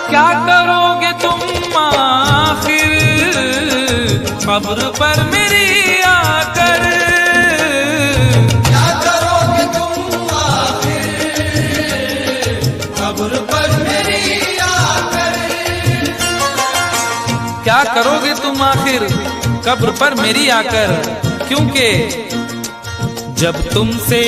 क्या करोगे तुम आखिर कब्र पर मेरी आकर? क्या करोगे तुम आखिर कब्र पर मेरी आकर? क्या करोगे तुम आखिर कब्र पर मेरी आकर? क्योंकि जब तुमसे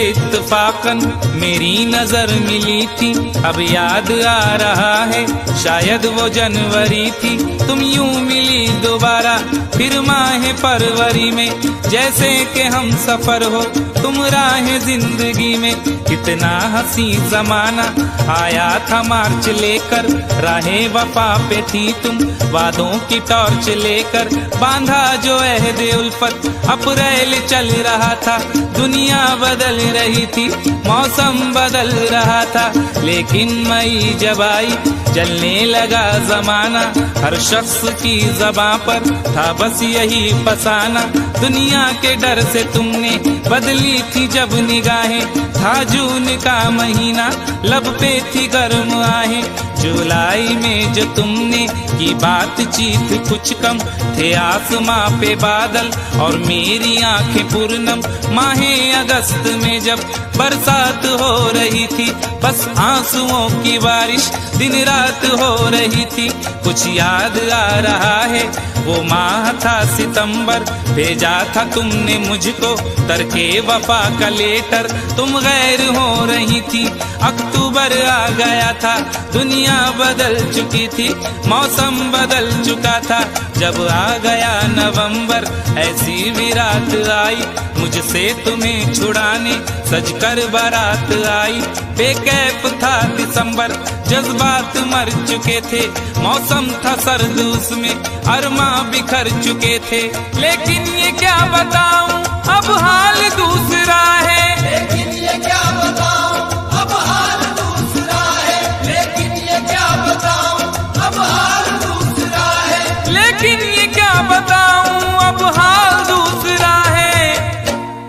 इत्तफाकन मेरी नजर मिली थी, अब याद आ रहा है शायद वो जनवरी थी। तुम यूं मिली दोबारा फिर माह फरवरी में, जैसे कि हम सफर हो तुम राह जिंदगी में। कितना हंसी जमाना आया था मार्च लेकर, राहे वफा पे थी तुम वादों की टॉर्च लेकर। बांधा जो अहदे उल्फत अप्रैल चल रहा था, दुनिया बदल रही थी मौसम बदल रहा था। लेकिन मई जब आई जलने लगा जमाना, हर शख्स की ज़बां पर था बस यही फसाना। दुनिया के डर से तुमने बदली थी जब निगाहें, था जून का महीना लब पे थी गर्म आहें। जुलाई में जो तुमने की बातचीत कुछ कम, थे आसमां पे बादल और मेरी आंखें पूर्णम। माहे अगस्त में जब बरसात हो रही थी, बस आंसुओं की बारिश दिन रात हो रही थी। कुछ याद आ रहा है वो माह था सितंबर, भेजा था तुमने मुझको तरके वफा का लेटर। तुम गैर हो रही थी, अक्टूबर आ गया था, दुनिया बदल चुकी थी, मौसम बदल चुका था। जब आ गया नवंबर ऐसी भी रात आई, मुझसे तुम्हें छुड़ाने सजकर बारात आई। बेकैफ था दिसंबर, जज्बात मर चुके थे, मौसम था सर्द उसमें अरमा बिखर चुके थे। लेकिन ये क्या बताऊं अब हाल दूसरा है, लेकिन ये क्या बताऊं अब हाल दूसरा है, लेकिन ये क्या बताऊं अब हाल दूसरा है, लेकिन ये क्या बताऊं अब हाल दूसरा है।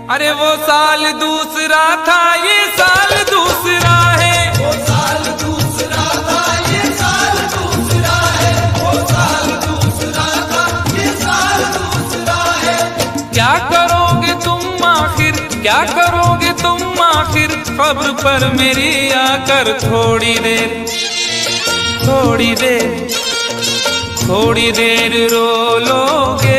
अरे वो साल दूसरा था ये साल दूसरा है, वो साल दूसरा था ये साल दूसरा है, वो साल दूसरा था ये साल दूसरा है। क्या करोगे तुम आखिर, क्या करोगे तुम आखिर कब्र पर मेरी आकर? थोड़ी देर थोड़ी देर थोड़ी देर रो लोगे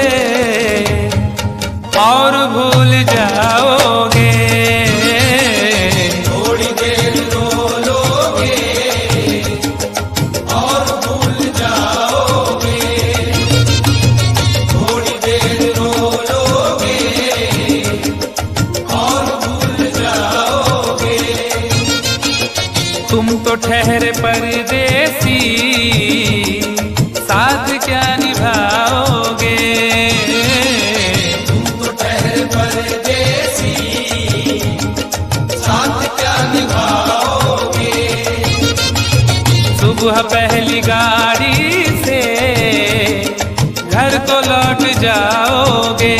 और भूल जाओगे, थोड़ी देर रो लोगे और भूल जाओगे, थोड़ी देर रो लोगे और भूल जाओगे। तुम तो ठहरे परदेसी साथ क्या निभाओगे? तुम तो ठहरे परदेसी साथ क्या निभाओगे? सुबह पहली गाड़ी से घर को लौट जाओगे,